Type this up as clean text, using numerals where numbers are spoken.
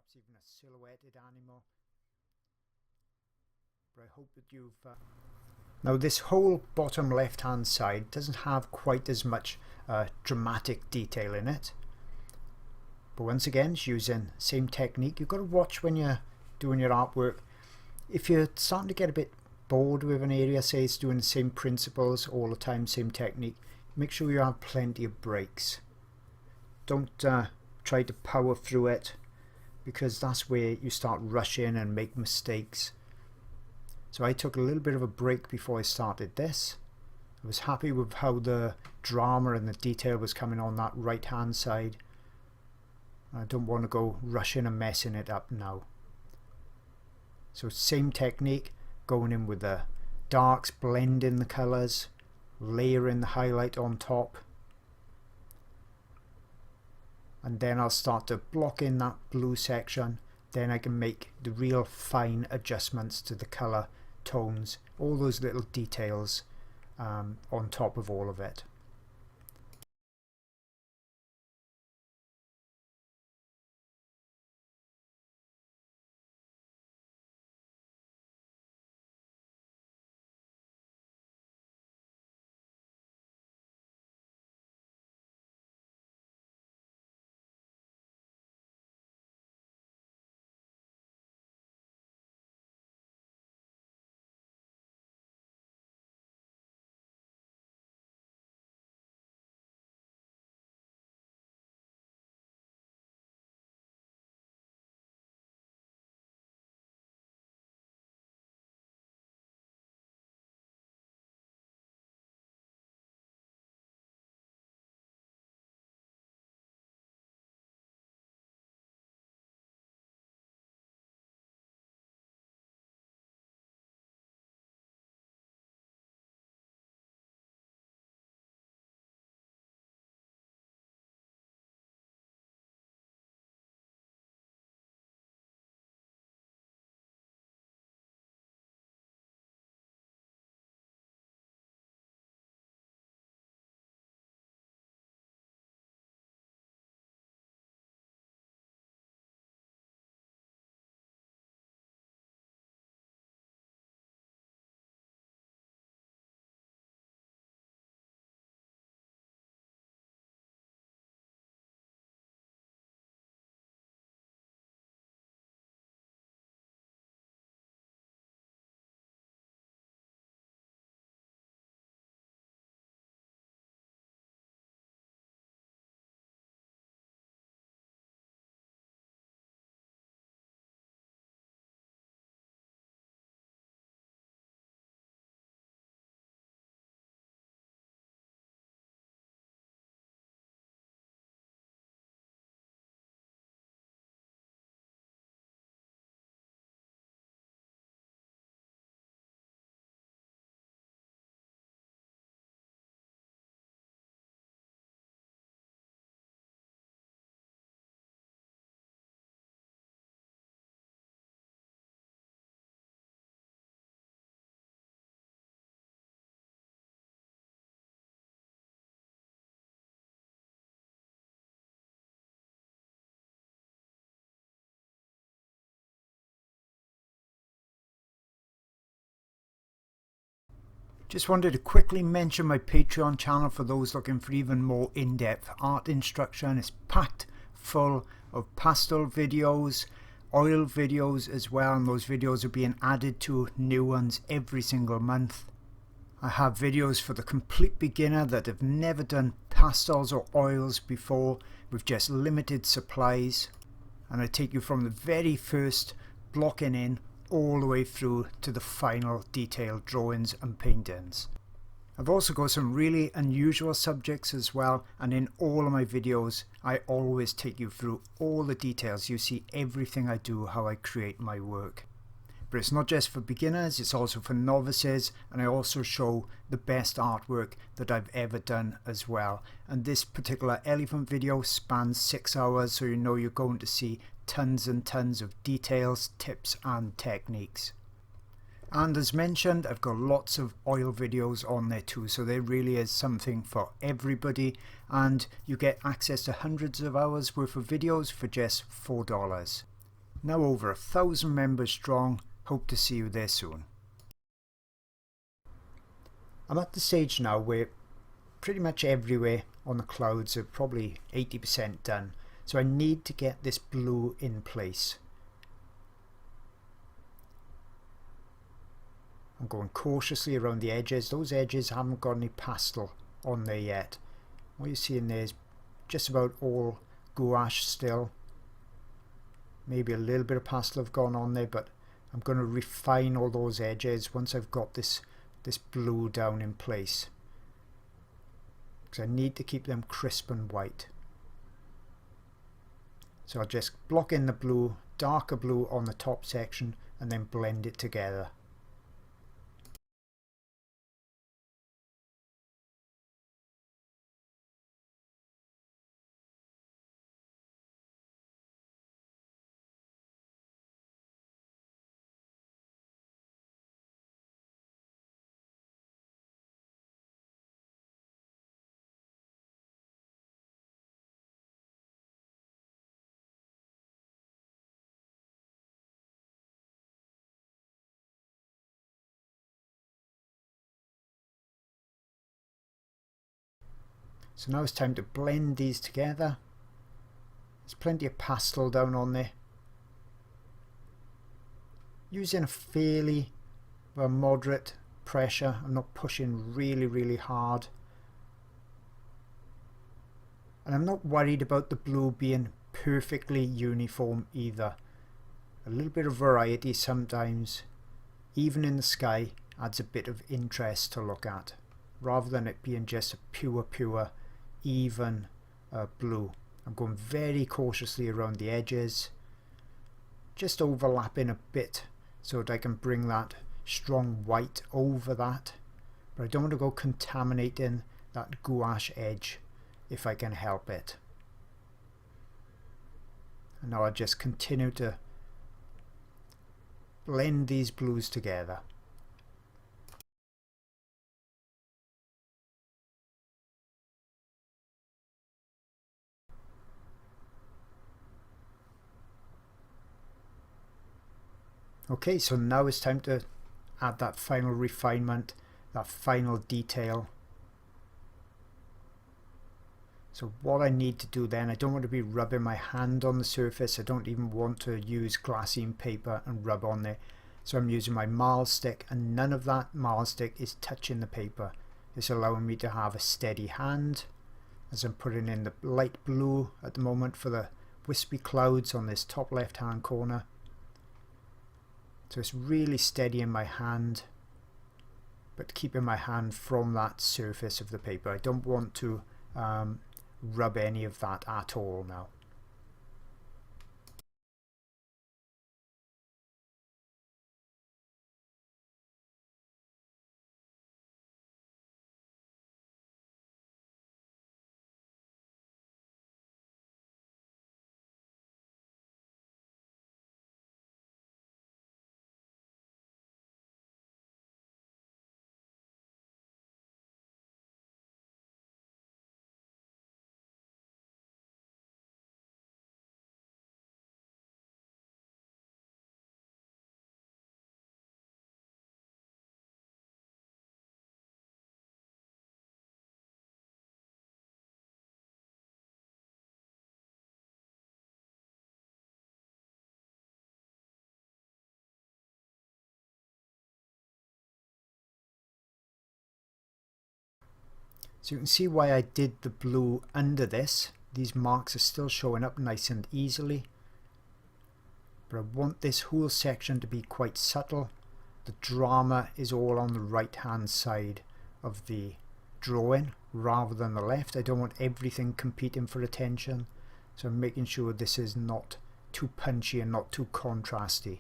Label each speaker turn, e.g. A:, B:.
A: perhaps even a silhouetted animal. But I hope that you've... Now this whole bottom left hand side doesn't have quite as much dramatic detail in it. But once again, it's using the same technique. You've got to watch when you're doing your artwork. If you're starting to get a bit bored with an area, say it's doing the same principles all the time, same technique, make sure you have plenty of breaks. Don't try to power through it, because that's where you start rushing and make mistakes. So I took a little bit of a break before I started this. I was happy with how the drama and the detail was coming on that right hand side. I don't want to go rushing and messing it up now. So same technique, going in with the darks, blending the colours, layering the highlight on top. And then I'll start to block in that blue section. Then I can make the real fine adjustments to the colour tones, all those little details on top of all of it. Just wanted to quickly mention my Patreon channel for those looking for even more in-depth art instruction. It's packed full of pastel videos, oil videos as well, and those videos are being added to new ones every single month. I have videos for the complete beginner that have never done pastels or oils before with just limited supplies, and I take you from the very first blocking in all the way through to the final detailed drawings and paintings. I've also got some really unusual subjects as well, and in all of my videos I always take you through all the details. You see everything I do, how I create my work. But it's not just for beginners, it's also for novices, and I also show the best artwork that I've ever done as well. And this particular elephant video spans 6 hours, so you know you're going to see tons and tons of details, tips and techniques. And as mentioned, I've got lots of oil videos on there too, so there really is something for everybody, and you get access to hundreds of hours worth of videos for just $4. Now over 1,000 members strong. Hope to see you there soon. I'm at the stage now where pretty much everywhere on the clouds are probably 80% done. So I need to get this blue in place. I'm going cautiously around the edges. Those edges haven't got any pastel on there yet. What you see in there is just about all gouache still. Maybe a little bit of pastel have gone on there, but I'm going to refine all those edges once I've got this blue down in place, because I need to keep them crisp and white. So I'll just block in the blue, darker blue on the top section, and then blend it together. So now it's time to blend these together. There's plenty of pastel down on there. Using a fairly moderate pressure. I'm not pushing really hard. And I'm not worried about the blue being perfectly uniform either. A little bit of variety sometimes, even in the sky, adds a bit of interest to look at, rather than it being just a pure even blue. I'm going very cautiously around the edges, just overlapping a bit so that I can bring that strong white over that, but I don't want to go contaminating that gouache edge if I can help it. And now I just continue to blend these blues together. Okay, so now it's time to add that final refinement, that final detail. So what I need to do then, I don't want to be rubbing my hand on the surface. I don't even want to use glassine paper and rub on there. So I'm using my marl stick, and none of that marl stick is touching the paper. It's allowing me to have a steady hand as I'm putting in the light blue at the moment for the wispy clouds on this top left hand corner. So it's really steady in my hand, but keeping my hand from that surface of the paper. I don't want to rub any of that at all now. So you can see why I did the blue under this. These marks are still showing up nice and easily. But I want this whole section to be quite subtle. The drama is all on the right hand side of the drawing rather than the left. I don't want everything competing for attention. So I'm making sure this is not too punchy and not too contrasty.